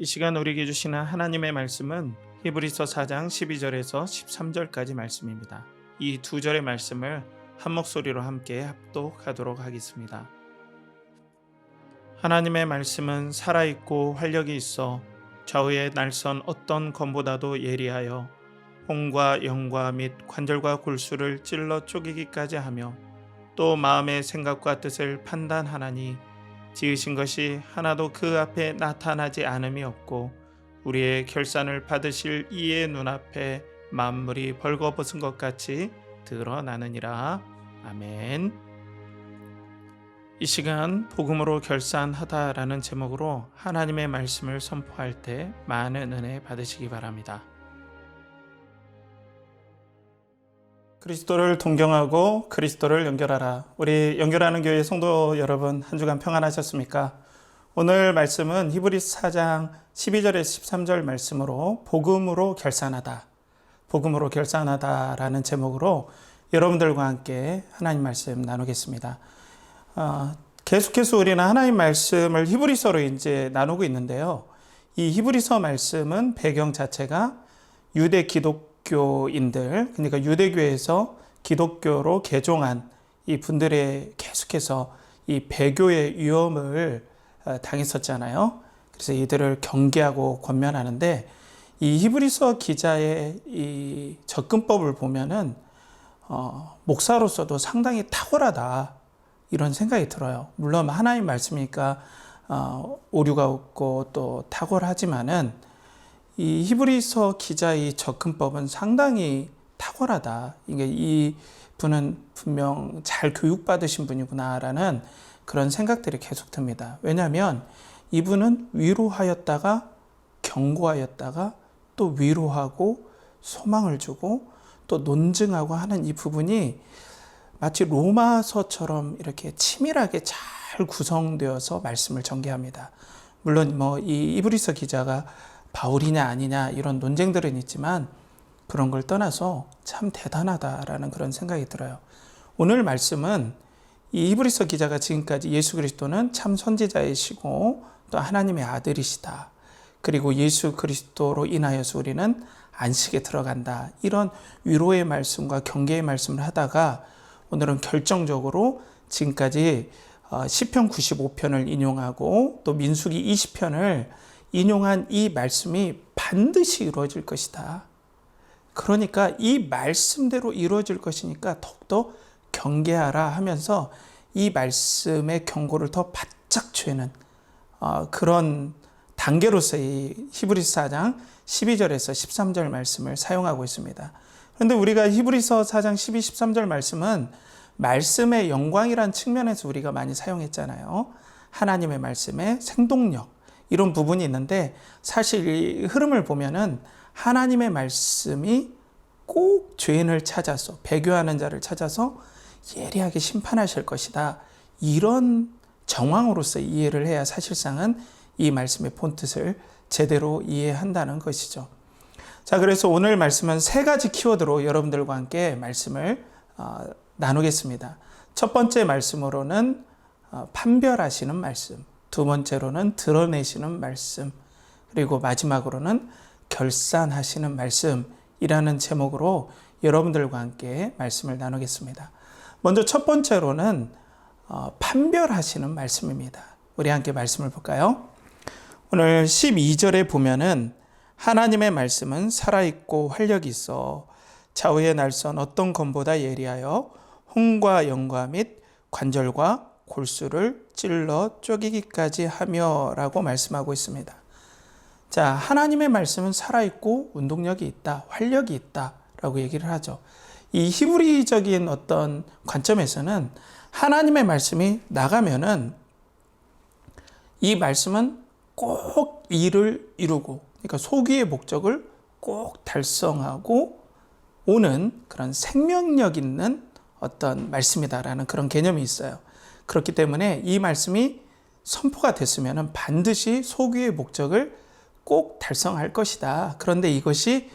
이 시간 우리에게 주시는 하나님의 말씀은 히브리서 4장 12절에서 13절까지 말씀입니다. 이 두 절의 말씀을 한 목소리로 함께 합독하도록 하겠습니다. 하나님의 말씀은 살아있고 활력이 있어 좌우의 날선 어떤 검보다도 예리하여 혼과 영과 및 관절과 골수를 찔러 쪼개기까지 하며 또 마음의 생각과 뜻을 판단하나니 지으신 것이 하나도 그 앞에 나타나지 않음이 없고 우리의 결산을 받으실 이의 눈앞에 만물이 벌거벗은 것 같이 드러나느니라. 아멘. 이 시간 복음으로 결산하다라는 제목으로 하나님의 말씀을 선포할 때 많은 은혜 받으시기 바랍니다. 그리스도를 동경하고 그리스도를 연결하라. 우리 연결하는 교회 성도 여러분, 한 주간 평안하셨습니까? 오늘 말씀은 히브리서 4장 12절에서 13절 말씀으로 복음으로 결산하다라는 제목으로 여러분들과 함께 하나님 말씀 나누겠습니다. 계속해서 우리는 하나님 말씀을 히브리서로 이제 나누고 있는데요. 이 히브리서 말씀은 배경 자체가 유대 기독교인들, 그러니까 유대교에서 기독교로 개종한 이 분들의 계속해서 이 배교의 위험을 당했었잖아요. 그래서 이들을 경계하고 권면하는데 이 히브리서 기자의 이 접근법을 보면은 목사로서도 상당히 탁월하다 이런 생각이 들어요. 물론 하나님 말씀이니까 오류가 없고 또 탁월하지만은 이 히브리서 기자의 접근법은 상당히 탁월하다. 이 분은 분명 잘 교육받으신 분이구나라는 그런 생각들이 계속 듭니다. 왜냐하면 이분은 위로하였다가 경고하였다가 또 위로하고 소망을 주고 또 논증하고 하는 이 부분이 마치 로마서처럼 이렇게 치밀하게 잘 구성되어서 말씀을 전개합니다. 물론 이 히브리서 기자가 바울이냐 아니냐 이런 논쟁들은 있지만 그런 걸 떠나서 참 대단하다라는 그런 생각이 들어요. 오늘 말씀은 이 히브리서 기자가 지금까지 예수 그리스도는 참 선지자이시고 또 하나님의 아들이시다. 그리고 예수 그리스도로 인하여서 우리는 안식에 들어간다. 이런 위로의 말씀과 경계의 말씀을 하다가 오늘은 결정적으로 지금까지 시편 95편을 인용하고 또 민수기 20편을 인용한 이 말씀이 반드시 이루어질 것이다. 그러니까 이 말씀대로 이루어질 것이니까 더욱더 경계하라 하면서 이 말씀의 경고를 더 바짝 죄는 그런 단계로서 이 히브리서 4장 12절에서 13절 말씀을 사용하고 있습니다. 그런데 우리가 히브리서 4장 12, 13절 말씀은 말씀의 영광이란 측면에서 우리가 많이 사용했잖아요. 하나님의 말씀의 생동력 이런 부분이 있는데 사실 이 흐름을 보면은 하나님의 말씀이 꼭 죄인을 찾아서 배교하는 자를 찾아서 예리하게 심판하실 것이다. 이런 정황으로서 이해를 해야 사실상은 이 말씀의 본뜻을 제대로 이해한다는 것이죠. 자, 그래서 오늘 말씀은 세 가지 키워드로 여러분들과 함께 말씀을 나누겠습니다. 첫 번째 말씀으로는 판별하시는 말씀, 두 번째로는 드러내시는 말씀, 그리고 마지막으로는 결산하시는 말씀이라는 제목으로 여러분들과 함께 말씀을 나누겠습니다. 먼저 첫 번째로는 판별하시는 말씀입니다. 우리 함께 말씀을 볼까요? 오늘 12절에 보면은 하나님의 말씀은 살아있고 활력이 있어 좌우의 날선 어떤 검보다 예리하여 혼과 영과 및 관절과 골수를 찔러 쪼개기까지 하며 라고 말씀하고 있습니다. 자, 하나님의 말씀은 살아있고 운동력이 있다, 활력이 있다 라고 얘기를 하죠. 이 히브리적인 어떤 관점에서는 하나님의 말씀이 나가면은 이 말씀은 꼭 일을 이루고, 그러니까 소기의 목적을 꼭 달성하고 오는 그런 생명력 있는 어떤 말씀이다라는 그런 개념이 있어요. 그렇기 때문에 이 말씀이 선포가 됐으면 반드시 소기의 목적을 꼭 달성할 것이다. 그런데 이것이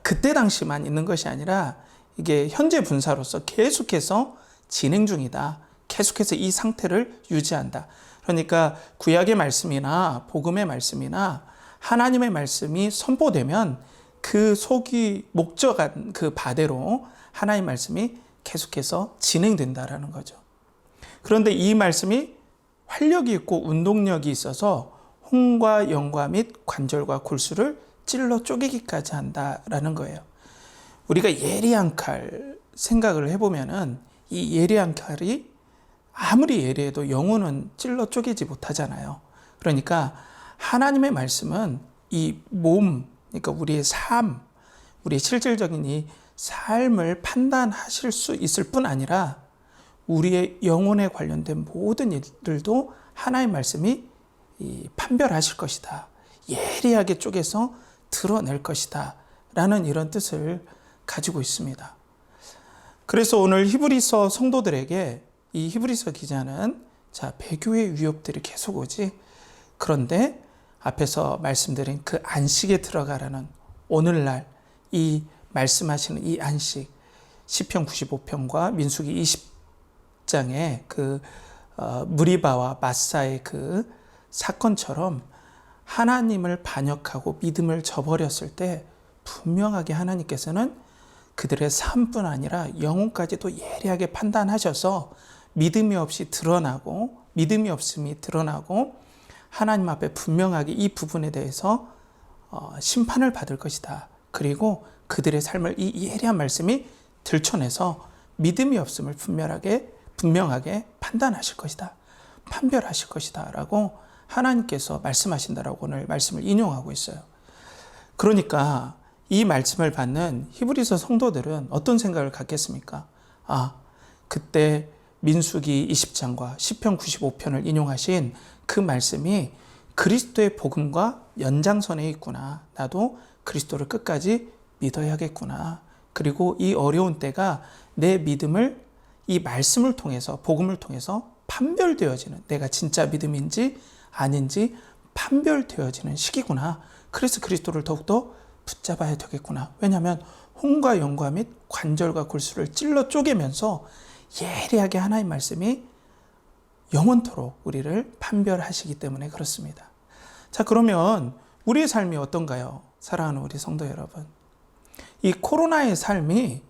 그때 당시만 있는 것이 아니라 이게 현재 분사로서 계속해서 진행 중이다. 계속해서 이 상태를 유지한다. 그러니까 구약의 말씀이나 복음의 말씀이나 하나님의 말씀이 선포되면 그 속이 목적한 그 바대로 하나님의 말씀이 계속해서 진행된다라는 거죠. 그런데 이 말씀이 활력이 있고 운동력이 있어서 홍과 영과 및 관절과 골수를 찔러 쪼개기까지 한다라는 거예요. 우리가 예리한 칼 생각을 해보면은 이 예리한 칼이 아무리 예리해도 영혼은 찔러 쪼개지 못하잖아요. 그러니까 하나님의 말씀은 이 몸, 그러니까 우리의 삶, 우리의 실질적인 이 삶을 판단하실 수 있을 뿐 아니라 우리의 영혼에 관련된 모든 일들도 하나님의 말씀이 판별하실 것이다. 예리하게 쪼개서 드러낼 것이다. 라는 이런 뜻을 가지고 있습니다. 그래서 오늘 히브리서 성도들에게 이 히브리서 기자는 배교의 위협들이 계속 오지. 그런데 앞에서 말씀드린 그 안식에 들어가라는 오늘날 이 말씀하시는 이 안식, 시편 95편과 민수기 20장의 그 무리바와 마사의 그 사건처럼 하나님을 반역하고 믿음을 저버렸을 때 분명하게 하나님께서는 그들의 삶뿐 아니라 영혼까지도 예리하게 판단하셔서 믿음이 없이 드러나고 믿음이 없음이 드러나고 하나님 앞에 분명하게 이 부분에 대해서 심판을 받을 것이다. 그리고 그들의 삶을 이 예리한 말씀이 들춰내서 믿음이 없음을 분명하게 판단하실 것이다. 판별하실 것이다. 라고 하나님께서 말씀하신다라고 오늘 말씀을 인용하고 있어요. 그러니까 이 말씀을 받는 히브리서 성도들은 어떤 생각을 갖겠습니까? 그때 민수기 20장과 시편 95편을 인용하신 그 말씀이 그리스도의 복음과 연장선에 있구나. 나도 그리스도를 끝까지 믿어야겠구나. 그리고 이 어려운 때가 내 믿음을 이 말씀을 통해서 복음을 통해서 판별되어지는, 내가 진짜 믿음인지 아닌지 판별되어지는 시기구나. 그래서 그리스도를 더욱더 붙잡아야 되겠구나. 왜냐하면 홍과 영과 및 관절과 골수를 찔러 쪼개면서 예리하게 하나님의 말씀이 영원토록 우리를 판별하시기 때문에 그렇습니다. 자, 그러면 우리의 삶이 어떤가요? 사랑하는 우리 성도 여러분. 이 코로나의 삶이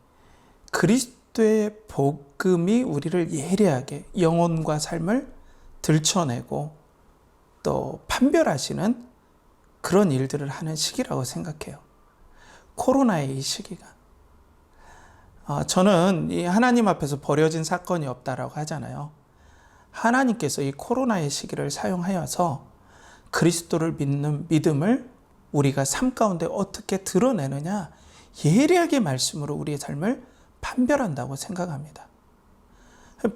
그리스도의 복음이 우리를 예리하게 영혼과 삶을 들춰내고 또 판별하시는 그런 일들을 하는 시기라고 생각해요. 코로나의 이 시기가. 저는 이 하나님 앞에서 버려진 사건이 없다라고 하잖아요. 하나님께서 이 코로나의 시기를 사용하여서 그리스도를 믿는 믿음을 우리가 삶 가운데 어떻게 드러내느냐, 예리하게 말씀으로 우리의 삶을 판별한다고 생각합니다.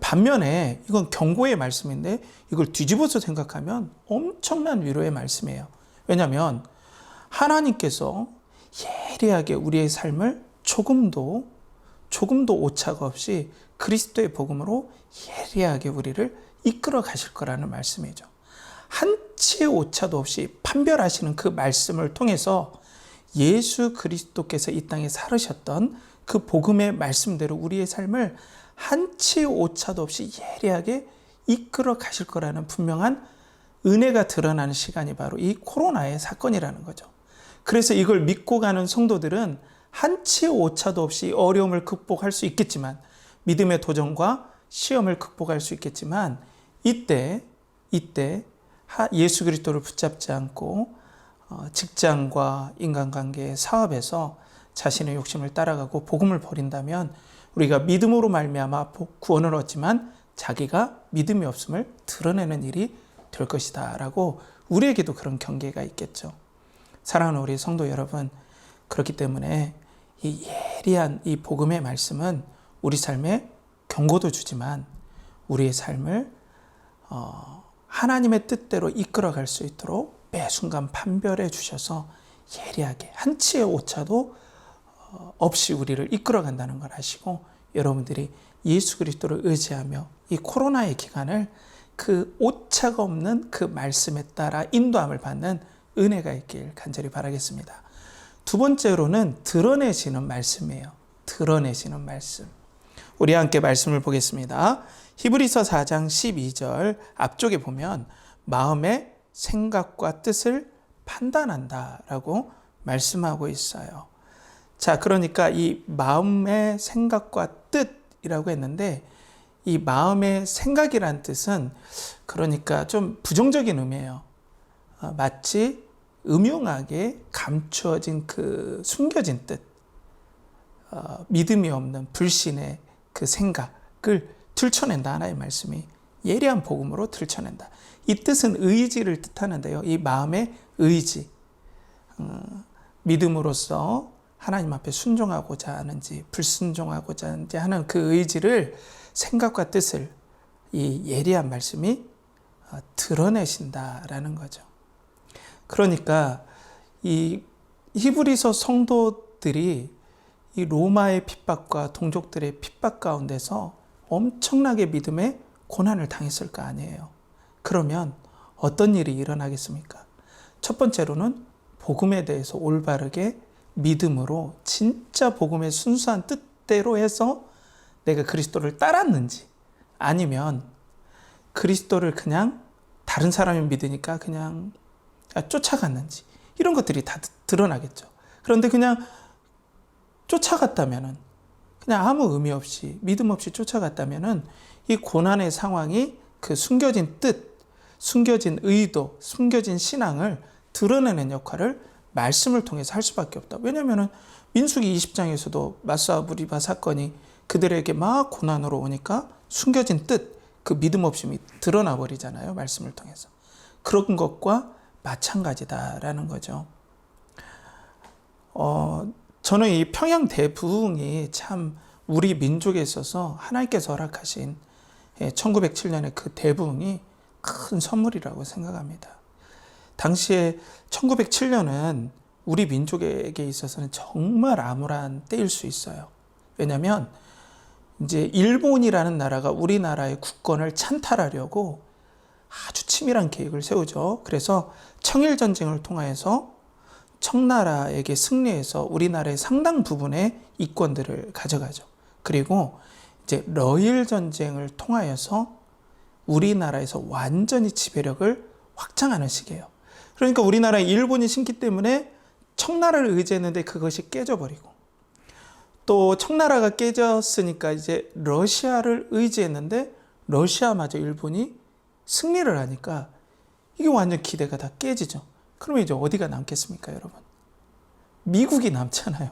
반면에 이건 경고의 말씀인데 이걸 뒤집어서 생각하면 엄청난 위로의 말씀이에요. 왜냐하면 하나님께서 예리하게 우리의 삶을 조금도 오차가 없이 그리스도의 복음으로 예리하게 우리를 이끌어 가실 거라는 말씀이죠. 한치의 오차도 없이 판별하시는 그 말씀을 통해서 예수 그리스도께서 이 땅에 살으셨던 그 복음의 말씀대로 우리의 삶을 한치의 오차도 없이 예리하게 이끌어 가실 거라는 분명한 은혜가 드러나는 시간이 바로 이 코로나의 사건이라는 거죠. 그래서 이걸 믿고 가는 성도들은 한치의 오차도 없이 어려움을 극복할 수 있겠지만, 믿음의 도전과 시험을 극복할 수 있겠지만, 이때 예수 그리스도를 붙잡지 않고 직장과 인간관계, 사업에서 자신의 욕심을 따라가고 복음을 버린다면 우리가 믿음으로 말미암아 구원을 얻지만 자기가 믿음이 없음을 드러내는 일이 될 것이다 라고 우리에게도 그런 경계가 있겠죠. 사랑하는 우리 성도 여러분, 그렇기 때문에 이 예리한 이 복음의 말씀은 우리 삶에 경고도 주지만 우리의 삶을 하나님의 뜻대로 이끌어갈 수 있도록 매 순간 판별해 주셔서 예리하게 한치의 오차도 없이 우리를 이끌어간다는 걸 아시고, 여러분들이 예수 그리스도를 의지하며 이 코로나의 기간을 그 오차가 없는 그 말씀에 따라 인도함을 받는 은혜가 있길 간절히 바라겠습니다. 두 번째로는 드러내시는 말씀이에요. 드러내시는 말씀. 우리 함께 말씀을 보겠습니다. 히브리서 4장 12절 앞쪽에 보면 마음의 생각과 뜻을 판단한다라고 말씀하고 있어요. 자, 그러니까 이 마음의 생각과 뜻이라고 했는데, 이 마음의 생각이란 뜻은 그러니까 좀 부정적인 의미예요. 마치 음흉하게 감추어진 그 숨겨진 뜻, 믿음이 없는 불신의 그 생각을 들춰낸다. 하나의 말씀이 예리한 복음으로 들춰낸다. 이 뜻은 의지를 뜻하는데요. 이 마음의 의지, 믿음으로써 하나님 앞에 순종하고자 하는지 불순종하고자 하는지 하는 그 의지를, 생각과 뜻을 이 예리한 말씀이 드러내신다라는 거죠. 그러니까 이 히브리서 성도들이 이 로마의 핍박과 동족들의 핍박 가운데서 엄청나게 믿음의 고난을 당했을 거 아니에요. 그러면 어떤 일이 일어나겠습니까? 첫 번째로는 복음에 대해서 올바르게 믿음으로 진짜 복음의 순수한 뜻대로 해서 내가 그리스도를 따랐는지, 아니면 그리스도를 그냥 다른 사람이 믿으니까 그냥 쫓아갔는지, 이런 것들이 다 드러나겠죠. 그런데 그냥 쫓아갔다면은, 그냥 아무 의미 없이 믿음 없이 쫓아갔다면은 이 고난의 상황이 그 숨겨진 뜻, 숨겨진 의도, 숨겨진 신앙을 드러내는 역할을 말씀을 통해서 할 수밖에 없다. 왜냐하면 민수기 20장에서도 마사 무리바 사건이 그들에게 막 고난으로 오니까 숨겨진 뜻, 그 믿음 없음이 드러나 버리잖아요. 말씀을 통해서. 그런 것과 마찬가지다라는 거죠. 저는 이 평양 대부흥이 참 우리 민족에 있어서 하나님께서 허락하신 1907년의 그 대부흥이 큰 선물이라고 생각합니다. 당시에 1907년은 우리 민족에게 있어서는 정말 암울한 때일 수 있어요. 왜냐하면 이제 일본이라는 나라가 우리나라의 국권을 찬탈하려고 아주 치밀한 계획을 세우죠. 그래서 청일전쟁을 통하여서 청나라에게 승리해서 우리나라의 상당 부분의 이권들을 가져가죠. 그리고 이제 러일 전쟁을 통하여서 우리나라에서 완전히 지배력을 확장하는 시기예요. 그러니까 우리나라에 일본이 심기 때문에 청나라를 의지했는데 그것이 깨져버리고, 또 청나라가 깨졌으니까 이제 러시아를 의지했는데 러시아마저 일본이 승리를 하니까 이게 완전 기대가 다 깨지죠. 그러면 이제 어디가 남겠습니까, 여러분? 미국이 남잖아요.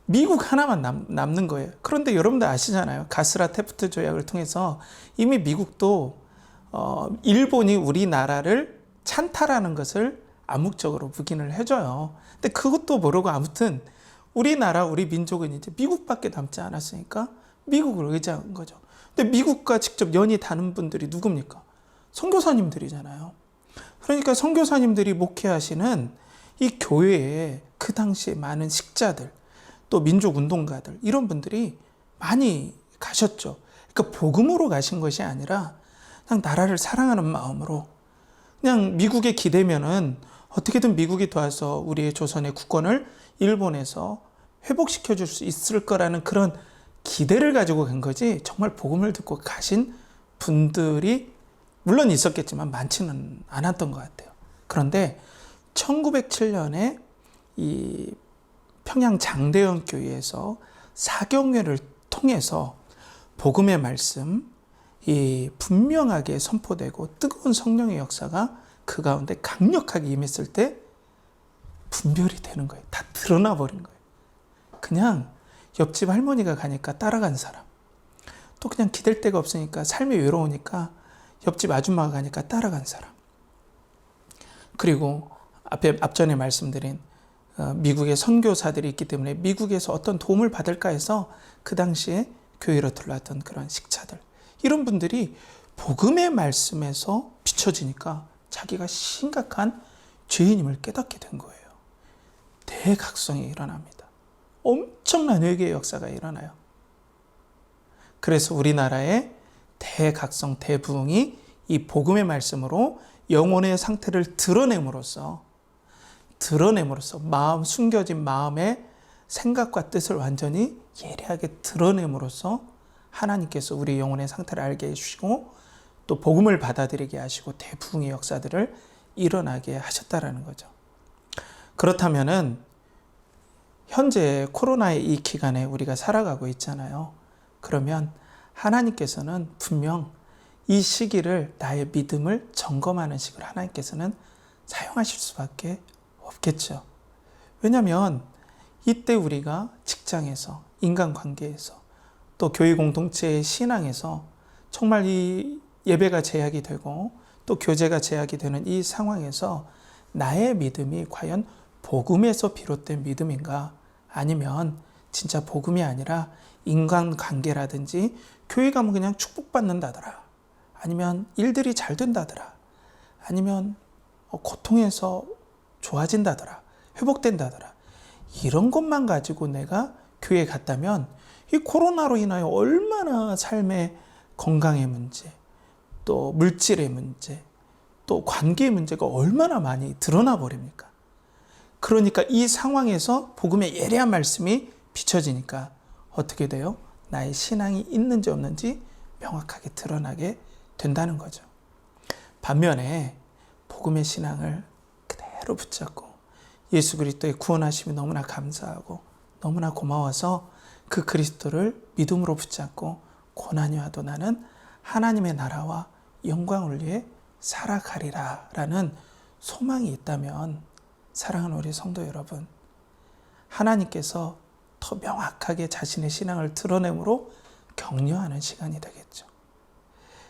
미국 하나만 남는 거예요. 그런데 여러분들 아시잖아요. 가스라 테프트 조약을 통해서 이미 미국도 일본이 우리나라를 찬탈하는 것을 암묵적으로 묵인을 해줘요. 근데 그것도 모르고 아무튼 우리나라, 우리 민족은 이제 미국밖에 남지 않았으니까 미국을 의지한 거죠. 근데 미국과 직접 연이 닿는 분들이 누굽니까? 선교사님들이잖아요. 그러니까 선교사님들이 목회하시는 이 교회에 그 당시에 많은 식자들, 또 민족운동가들, 이런 분들이 많이 가셨죠. 그러니까 복음으로 가신 것이 아니라 그냥 나라를 사랑하는 마음으로, 그냥 미국에 기대면은 어떻게든 미국이 도와서 우리의 조선의 국권을 일본에서 회복시켜 줄 수 있을 거라는 그런 기대를 가지고 간 거지, 정말 복음을 듣고 가신 분들이 물론 있었겠지만 많지는 않았던 것 같아요. 그런데 1907년에 이 평양 장대현 교회에서 사경회를 통해서 복음의 말씀, 이 분명하게 선포되고 뜨거운 성령의 역사가 그 가운데 강력하게 임했을 때 분별이 되는 거예요. 다 드러나 버린 거예요. 그냥 옆집 할머니가 가니까 따라간 사람, 또 그냥 기댈 데가 없으니까 삶이 외로우니까 옆집 아줌마가 가니까 따라간 사람, 그리고 앞전에 말씀드린 미국의 선교사들이 있기 때문에 미국에서 어떤 도움을 받을까 해서 그 당시에 교회로 들어왔던 그런 식자들, 이런 분들이 복음의 말씀에서 비춰지니까 자기가 심각한 죄인임을 깨닫게 된 거예요. 대각성이 일어납니다. 엄청난 회개의 역사가 일어나요. 그래서 우리나라의 대각성, 대부흥이 이 복음의 말씀으로 영혼의 상태를 드러냄으로써 마음, 숨겨진 마음의 생각과 뜻을 완전히 예리하게 드러냄으로써 하나님께서 우리 영혼의 상태를 알게 해주시고 또 복음을 받아들이게 하시고 대부흥의 역사들을 일어나게 하셨다라는 거죠. 그렇다면은 현재 코로나의 이 기간에 우리가 살아가고 있잖아요. 그러면 하나님께서는 분명 이 시기를 나의 믿음을 점검하는 시기로 하나님께서는 사용하실 수밖에 없겠죠. 왜냐하면 이때 우리가 직장에서, 인간관계에서, 또 교회 공동체의 신앙에서 정말 이 예배가 제약이 되고 또 교제가 제약이 되는 이 상황에서 나의 믿음이 과연 복음에서 비롯된 믿음인가? 아니면 진짜 복음이 아니라 인간관계라든지 교회 가면 그냥 축복받는다더라. 아니면 일들이 잘 된다더라. 아니면 고통에서 좋아진다더라. 회복된다더라. 이런 것만 가지고 내가 교회에 갔다면 이 코로나로 인하여 얼마나 삶의 건강의 문제, 또 물질의 문제, 또 관계의 문제가 얼마나 많이 드러나 버립니까? 그러니까 이 상황에서 복음의 예리한 말씀이 비춰지니까 어떻게 돼요? 나의 신앙이 있는지 없는지 명확하게 드러나게 된다는 거죠. 반면에 복음의 신앙을 그대로 붙잡고 예수 그리스도의 구원하심이 너무나 감사하고 너무나 고마워서 그 그리스도를 믿음으로 붙잡고 고난이 와도 나는 하나님의 나라와 영광을 위해 살아가리라 라는 소망이 있다면 사랑하는 우리 성도 여러분, 하나님께서 더 명확하게 자신의 신앙을 드러내므로 격려하는 시간이 되겠죠.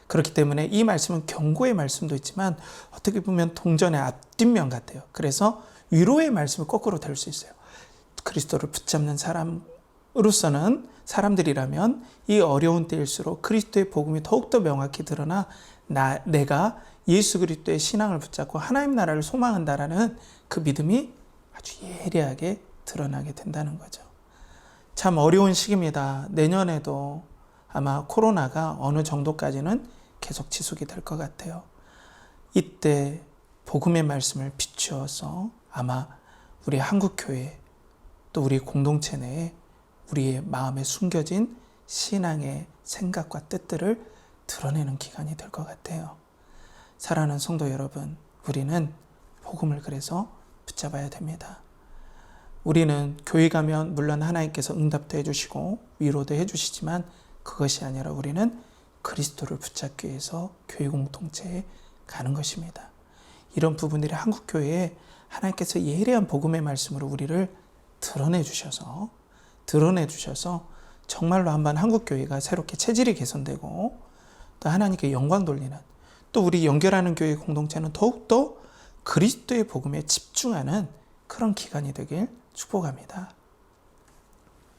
그렇기 때문에 이 말씀은 경고의 말씀도 있지만 어떻게 보면 동전의 앞뒷면 같아요. 그래서 위로의 말씀이 거꾸로 될 수 있어요. 그리스도를 붙잡는 사람으로서는, 사람들이라면 이 어려운 때일수록 그리스도의 복음이 더욱더 명확히 드러나 내가 예수 그리스도의 신앙을 붙잡고 하나님 나라를 소망한다라는 그 믿음이 아주 예리하게 드러나게 된다는 거죠. 참 어려운 시기입니다. 내년에도 아마 코로나가 어느 정도까지는 계속 지속이 될 것 같아요. 이때 복음의 말씀을 비추어서 아마 우리 한국교회 또 우리 공동체 내에 우리의 마음에 숨겨진 신앙의 생각과 뜻들을 드러내는 기간이 될 것 같아요. 사랑하는 성도 여러분, 우리는 복음을 그래서 붙잡아야 됩니다. 우리는 교회 가면 물론 하나님께서 응답도 해주시고 위로도 해주시지만 그것이 아니라 우리는 그리스도를 붙잡기 위해서 교회 공동체에 가는 것입니다. 이런 부분들이 한국교회에 하나님께서 예리한 복음의 말씀으로 우리를 드러내 주셔서 정말로 한번 한국교회가 새롭게 체질이 개선되고 또 하나님께 영광 돌리는, 또 우리 연결하는 교회 공동체는 더욱더 그리스도의 복음에 집중하는 그런 기간이 되길 축복합니다.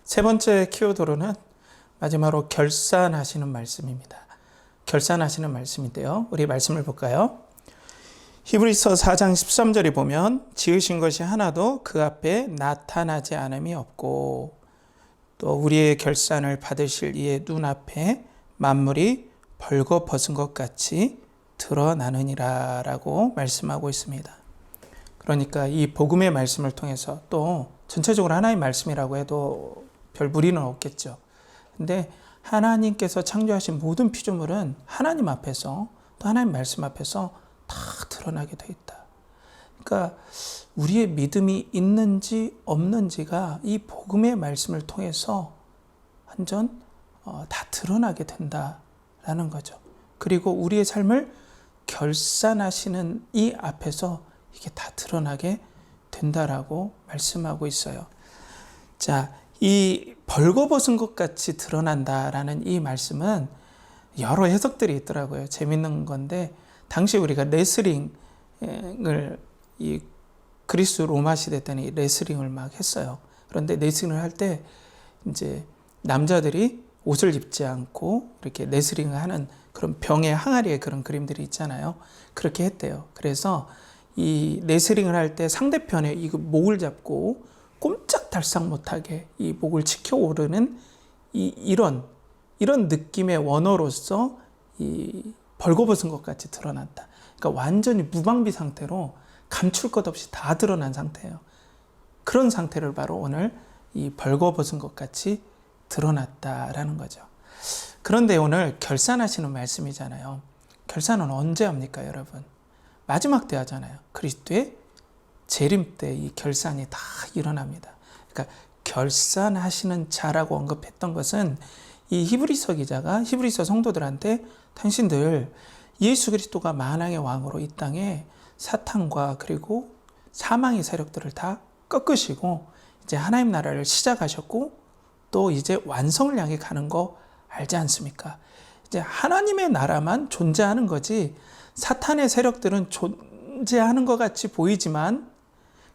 세 번째 키워드로는 마지막으로 결산하시는 말씀입니다. 결산하시는 말씀인데요. 우리 말씀을 볼까요? 히브리서 4장 13절에 보면 지으신 것이 하나도 그 앞에 나타나지 않음이 없고 또 우리의 결산을 받으실 이의 눈앞에 만물이 벌거벗은 것 같이 드러나느니라 라고 말씀하고 있습니다. 그러니까 이 복음의 말씀을 통해서 또 전체적으로 하나님의 말씀이라고 해도 별 무리는 없겠죠. 근데 하나님께서 창조하신 모든 피조물은 하나님 앞에서 또 하나님 말씀 앞에서 다 드러나게 되어 있다. 그러니까 우리의 믿음이 있는지 없는지가 이 복음의 말씀을 통해서 완전 다 드러나게 된다라는 거죠. 그리고 우리의 삶을 결산하시는 이 앞에서 이게 다 드러나게 된다라고 말씀하고 있어요. 자, 이 벌거벗은 것 같이 드러난다라는 이 말씀은 여러 해석들이 있더라고요. 재밌는 건데 당시 우리가 레슬링을 이 그리스 로마 시대 때는 레슬링을 막 했어요. 그런데 레슬링을 할 때 이제 남자들이 옷을 입지 않고 이렇게 레슬링을 하는 그런 병의 항아리에 그런 그림들이 있잖아요. 그렇게 했대요. 그래서 이 레슬링을 할 때 상대편의 이 목을 잡고 꼼짝달싹 못하게 이 목을 지켜오르는 이런 느낌의 원어로서 이 벌거벗은 것 같이 드러났다. 그러니까 완전히 무방비 상태로 감출 것 없이 다 드러난 상태예요. 그런 상태를 바로 오늘 이 벌거벗은 것 같이 드러났다라는 거죠. 그런데 오늘 결산하시는 말씀이잖아요. 결산은 언제 합니까, 여러분? 마지막 때 하잖아요. 그리스도의 재림 때 이 결산이 다 일어납니다. 그러니까 결산하시는 자라고 언급했던 것은 이 히브리서 기자가 히브리서 성도들한테 당신들 예수 그리스도가 만왕의 왕으로 이 땅에 사탄과 그리고 사망의 세력들을 다 꺾으시고 이제 하나님 나라를 시작하셨고 또 이제 완성을 향해 가는 거 알지 않습니까? 이제 하나님의 나라만 존재하는 거지 사탄의 세력들은 존재하는 것 같이 보이지만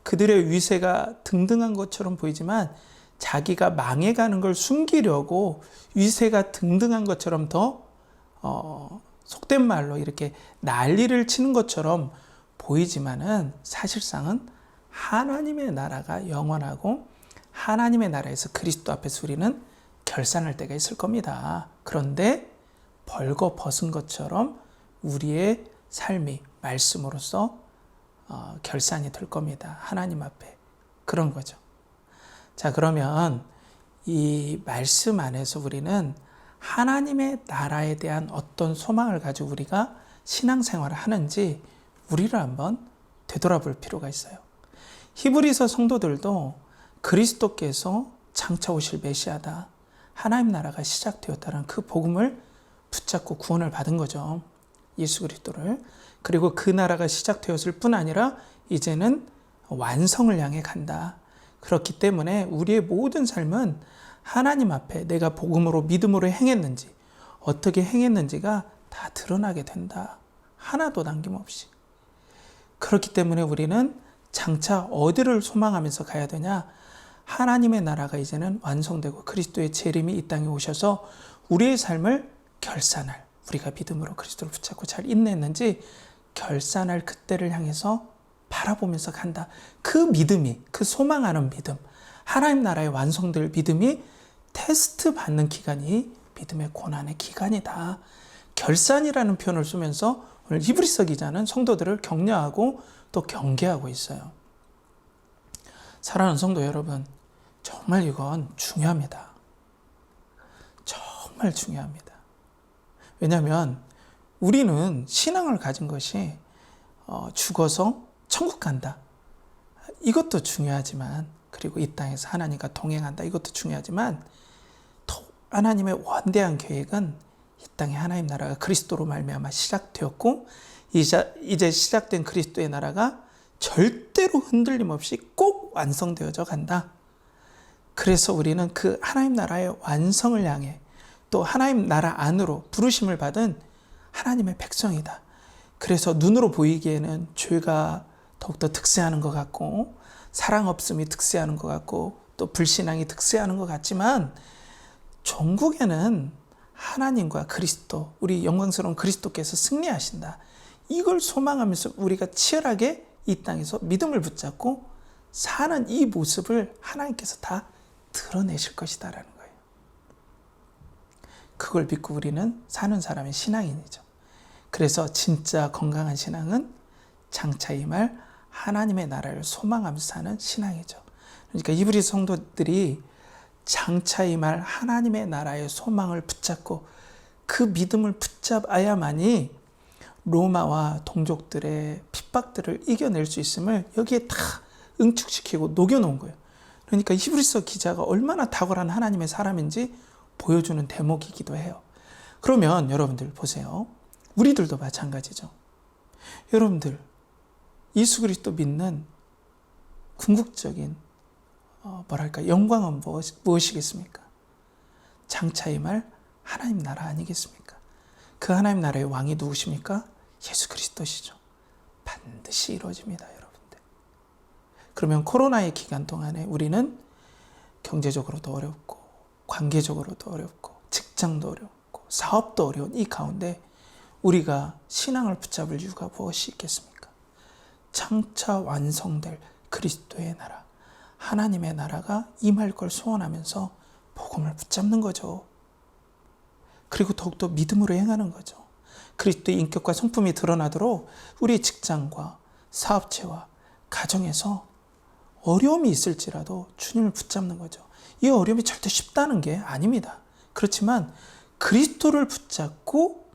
그들의 위세가 등등한 것처럼 보이지만 자기가 망해가는 걸 숨기려고 위세가 등등한 것처럼 더 속된 말로 이렇게 난리를 치는 것처럼 보이지만은 사실상은 하나님의 나라가 영원하고 하나님의 나라에서 그리스도 앞에서 우리는 결산할 때가 있을 겁니다. 그런데 벌거벗은 것처럼 우리의 삶이 말씀으로써 결산이 될 겁니다. 하나님 앞에. 그런 거죠. 자, 그러면 이 말씀 안에서 우리는 하나님의 나라에 대한 어떤 소망을 가지고 우리가 신앙생활을 하는지 우리를 한번 되돌아볼 필요가 있어요. 히브리서 성도들도 그리스도께서 장차 오실 메시아다. 하나님 나라가 시작되었다는 그 복음을 붙잡고 구원을 받은 거죠. 예수 그리스도를. 그리고 그 나라가 시작되었을 뿐 아니라 이제는 완성을 향해 간다. 그렇기 때문에 우리의 모든 삶은 하나님 앞에 내가 복음으로 믿음으로 행했는지 어떻게 행했는지가 다 드러나게 된다. 하나도 남김없이. 그렇기 때문에 우리는 장차 어디를 소망하면서 가야 되냐? 하나님의 나라가 이제는 완성되고 그리스도의 재림이 이 땅에 오셔서 우리의 삶을 결산할, 우리가 믿음으로 그리스도를 붙잡고 잘 인내했는지 결산할 그때를 향해서 바라보면서 간다. 그 믿음이, 그 소망하는 믿음, 하나님 나라의 완성될 믿음이 테스트 받는 기간이 믿음의 고난의 기간이다. 결산이라는 표현을 쓰면서 오늘 히브리서 기자는 성도들을 격려하고 또 경계하고 있어요. 사랑하는 성도 여러분, 정말 이건 중요합니다. 정말 중요합니다. 왜냐하면 우리는 신앙을 가진 것이 죽어서 천국 간다. 이것도 중요하지만, 그리고 이 땅에서 하나님과 동행한다. 이것도 중요하지만 또 하나님의 원대한 계획은 이 땅에 하나님 나라가 그리스도로 말미암아 시작되었고 이제 시작된 그리스도의 나라가 절대로 흔들림 없이 꼭 완성되어져 간다. 그래서 우리는 그 하나님 나라의 완성을 향해 또 하나님 나라 안으로 부르심을 받은 하나님의 백성이다. 그래서 눈으로 보이기에는 죄가 더욱더 득세하는 것 같고 사랑 없음이 득세하는 것 같고 또 불신앙이 득세하는 것 같지만 종국에는 하나님과 그리스도, 우리 영광스러운 그리스도께서 승리하신다. 이걸 소망하면서 우리가 치열하게 이 땅에서 믿음을 붙잡고 사는 이 모습을 하나님께서 다 드러내실 것이다라는 거예요. 그걸 믿고 우리는 사는 사람의 신앙인이죠. 그래서 진짜 건강한 신앙은 장차 임할 하나님의 나라를 소망하면서 사는 신앙이죠. 그러니까 히브리 성도들이 장차 임할 하나님의 나라의 소망을 붙잡고 그 믿음을 붙잡아야만이 로마와 동족들의 핍박들을 이겨낼 수 있음을 여기에 다 응축시키고 녹여놓은 거예요. 그러니까 히브리서 기자가 얼마나 탁월한 하나님의 사람인지 보여주는 대목이기도 해요. 그러면 여러분들 보세요. 우리들도 마찬가지죠. 여러분들 예수 그리스도 믿는 궁극적인 영광은 무엇이겠습니까? 장차 임할 하나님 나라 아니겠습니까? 그 하나님 나라의 왕이 누구십니까? 예수 그리스도시죠. 반드시 이루어집니다, 여러분들. 그러면 코로나의 기간 동안에 우리는 경제적으로도 어렵고 관계적으로도 어렵고 직장도 어렵고 사업도 어려운 이 가운데 우리가 신앙을 붙잡을 이유가 무엇이 있겠습니까? 장차 완성될 그리스도의 나라, 하나님의 나라가 임할 걸 소원하면서 복음을 붙잡는 거죠. 그리고 더욱더 믿음으로 행하는 거죠. 그리스도의 인격과 성품이 드러나도록 우리 직장과 사업체와 가정에서 어려움이 있을지라도 주님을 붙잡는 거죠. 이 어려움이 절대 쉽다는 게 아닙니다. 그렇지만 그리스도를 붙잡고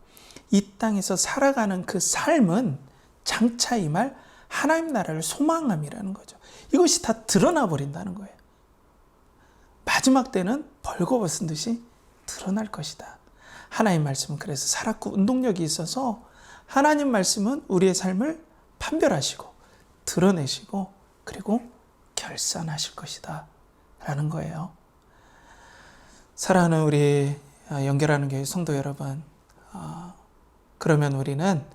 이 땅에서 살아가는 그 삶은 장차 임할 하나님 나라를 소망함이라는 거죠. 이것이 다 드러나 버린다는 거예요. 마지막 때는 벌거벗은 듯이 드러날 것이다. 하나님 말씀은 그래서 살았고 운동력이 있어서 하나님 말씀은 우리의 삶을 판별하시고 드러내시고 그리고 결산하실 것이다 라는 거예요. 사랑하는 우리 연결하는 교회 성도 여러분, 그러면 우리는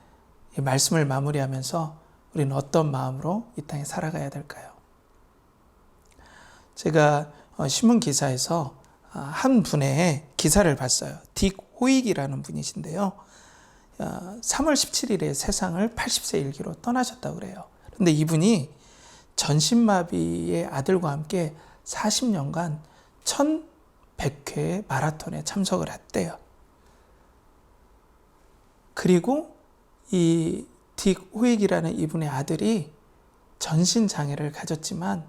이 말씀을 마무리하면서 우리는 어떤 마음으로 이 땅에 살아가야 될까요? 제가 신문 기사에서 한 분의 기사를 봤어요. 딕 호익이라는 분이신데요. 3월 17일에 세상을 80세 일기로 떠나셨다고 그래요. 그런데 이분이 전신마비의 아들과 함께 40년간 1100회의 마라톤에 참석을 했대요. 그리고 이 딕 호익이라는 이분의 아들이 전신장애를 가졌지만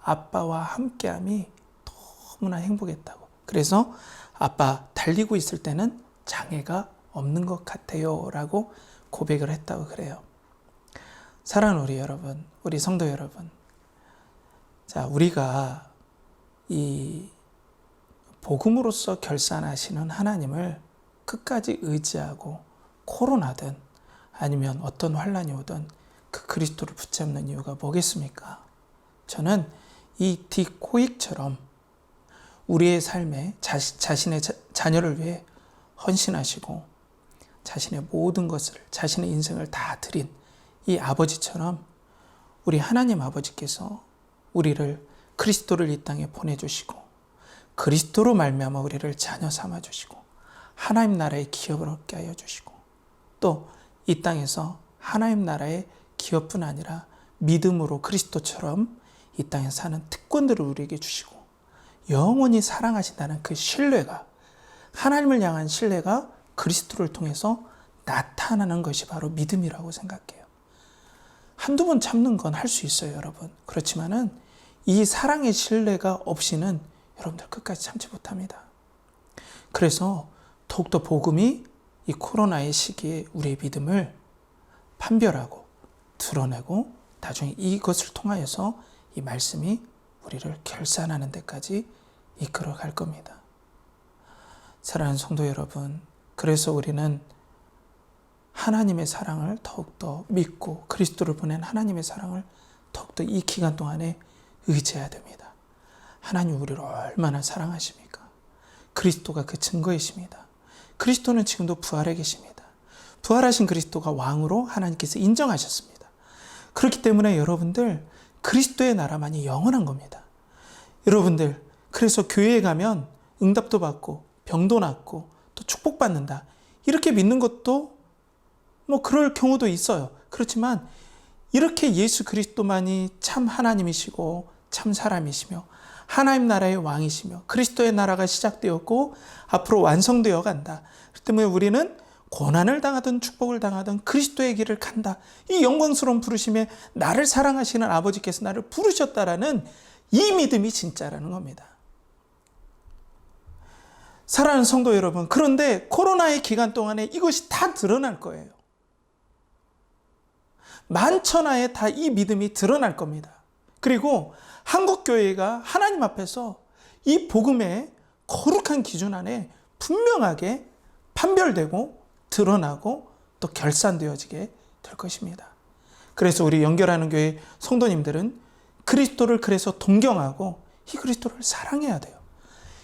아빠와 함께함이 너무나 행복했다고. 그래서 아빠 달리고 있을 때는 장애가 없는 것 같아요 라고 고백을 했다고 그래요. 사랑하는 우리 여러분, 우리 성도 여러분, 자, 우리가 이 복음으로서 결산하시는 하나님을 끝까지 의지하고 코로나든 아니면 어떤 환란이 오든 그 그리스도를 붙잡는 이유가 뭐겠습니까? 저는 이 딕 호익처럼 우리의 삶에 자신의 자녀를 위해 헌신하시고 자신의 모든 것을, 자신의 인생을 다 드린 이 아버지처럼 우리 하나님 아버지께서 우리를 그리스도를 이 땅에 보내주시고 그리스도로 말미암아 우리를 자녀 삼아주시고 하나님 나라의 기업을 얻게 하여 주시고 또 이 땅에서 하나님 나라의 기업뿐 아니라 믿음으로 그리스도처럼 이 땅에 사는 특권들을 우리에게 주시고 영원히 사랑하신다는 그 신뢰가, 하나님을 향한 신뢰가 그리스도를 통해서 나타나는 것이 바로 믿음이라고 생각해요. 한두 번 참는 건 할 수 있어요, 여러분. 그렇지만은 이 사랑의 신뢰가 없이는 여러분들 끝까지 참지 못합니다. 그래서 더욱더 복음이 이 코로나의 시기에 우리의 믿음을 판별하고 드러내고 나중에 이것을 통하여서 이 말씀이 우리를 결산하는 데까지 이끌어 갈 겁니다. 사랑하는 성도 여러분, 그래서 우리는 하나님의 사랑을 더욱더 믿고 그리스도를 보낸 하나님의 사랑을 더욱더 이 기간 동안에 의지해야 됩니다. 하나님 우리를 얼마나 사랑하십니까? 그리스도가 그 증거이십니다. 그리스도는 지금도 부활해 계십니다. 부활하신 그리스도가 왕으로 하나님께서 인정하셨습니다. 그렇기 때문에 여러분들 그리스도의 나라만이 영원한 겁니다. 여러분들 그래서 교회에 가면 응답도 받고 병도 낫고 또 축복받는다 이렇게 믿는 것도 뭐 그럴 경우도 있어요. 그렇지만 이렇게 예수 그리스도만이 참 하나님이시고 참 사람이시며 하나님 나라의 왕이시며 그리스도의 나라가 시작되었고 앞으로 완성되어 간다. 그렇기 때문에 우리는 고난을 당하든 축복을 당하든 그리스도의 길을 간다. 이 영광스러운 부르심에 나를 사랑하시는 아버지께서 나를 부르셨다라는 이 믿음이 진짜라는 겁니다. 사랑하는 성도 여러분, 그런데 코로나의 기간 동안에 이것이 다 드러날 거예요. 만천하에 다 이 믿음이 드러날 겁니다. 그리고 한국교회가 하나님 앞에서 이 복음의 거룩한 기준 안에 분명하게 판별되고 드러나고 또 결산되어지게 될 것입니다. 그래서 우리 연결하는 교회 성도님들은 그리스도를 그래서 동경하고 이 그리스도를 사랑해야 돼요.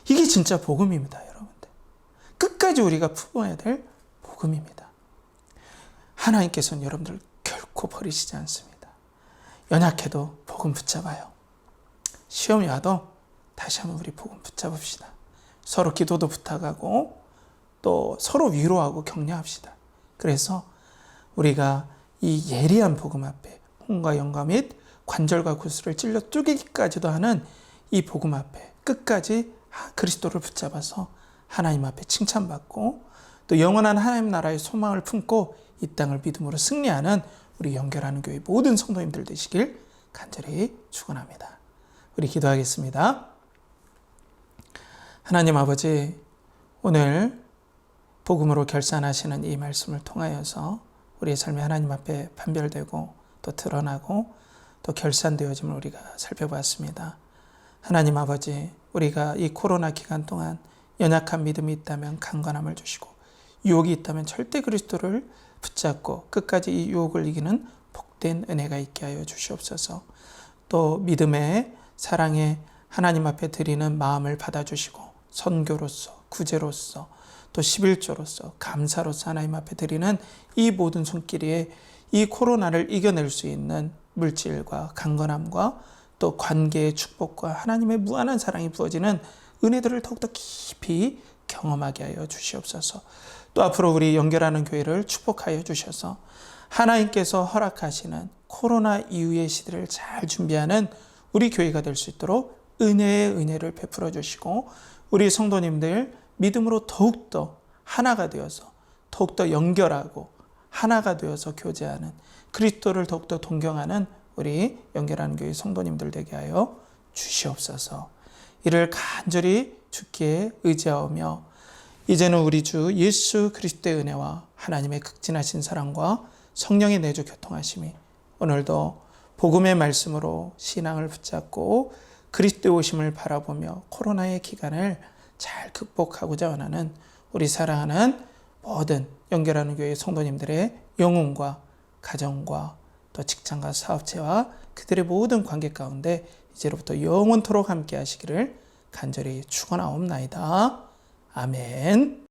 이게 진짜 복음입니다, 여러분들. 끝까지 우리가 품어야 될 복음입니다. 하나님께서는 여러분들 결코 버리시지 않습니다. 연약해도 복음 붙잡아요. 시험이 와도 다시 한번 우리 복음 붙잡읍시다. 서로 기도도 부탁하고 또 서로 위로하고 격려합시다. 그래서 우리가 이 예리한 복음 앞에 홍과 영과 및 관절과 구슬을 찔러 쪼개기까지도 하는 이 복음 앞에 끝까지 그리스도를 붙잡아서 하나님 앞에 칭찬받고 또 영원한 하나님 나라의 소망을 품고 이 땅을 믿음으로 승리하는 우리 연결하는 교회 모든 성도님들 되시길 간절히 축원합니다. 우리 기도하겠습니다. 하나님 아버지, 오늘 복음으로 결산하시는 이 말씀을 통하여서 우리의 삶이 하나님 앞에 판별되고 또 드러나고 또 결산되어짐을 우리가 살펴봤습니다. 하나님 아버지, 우리가 이 코로나 기간 동안 연약한 믿음이 있다면 강건함을 주시고 유혹이 있다면 절대 그리스도를 붙잡고 끝까지 이 유혹을 이기는 복된 은혜가 있게 하여 주시옵소서. 또 믿음의 사랑에 하나님 앞에 드리는 마음을 받아주시고 선교로서 구제로서 또 11조로서 감사로서 하나님 앞에 드리는 이 모든 손길에 이 코로나를 이겨낼 수 있는 물질과 강건함과 또 관계의 축복과 하나님의 무한한 사랑이 부어지는 은혜들을 더욱더 깊이 경험하게 하여 주시옵소서. 또 앞으로 우리 연결하는 교회를 축복하여 주셔서 하나님께서 허락하시는 코로나 이후의 시대를 잘 준비하는 우리 교회가 될 수 있도록 은혜의 은혜를 베풀어 주시고 우리 성도님들 믿음으로 더욱더 하나가 되어서 더욱더 연결하고 하나가 되어서 교제하는 그리스도를 더욱더 동경하는 우리 연결하는 교회 성도님들 되게 하여 주시옵소서. 이를 간절히 주께 의지하오며 이제는 우리 주 예수 그리스도의 은혜와 하나님의 극진하신 사랑과 성령의 내주 교통하심이 오늘도 복음의 말씀으로 신앙을 붙잡고 그리스도의 오심을 바라보며 코로나의 기간을 잘 극복하고자 원하는 우리 사랑하는 모든 연결하는 교회 성도님들의 영혼과 가정과 또 직장과 사업체와 그들의 모든 관계 가운데 이제로부터 영원토록 함께 하시기를 간절히 축원하옵나이다. 아멘.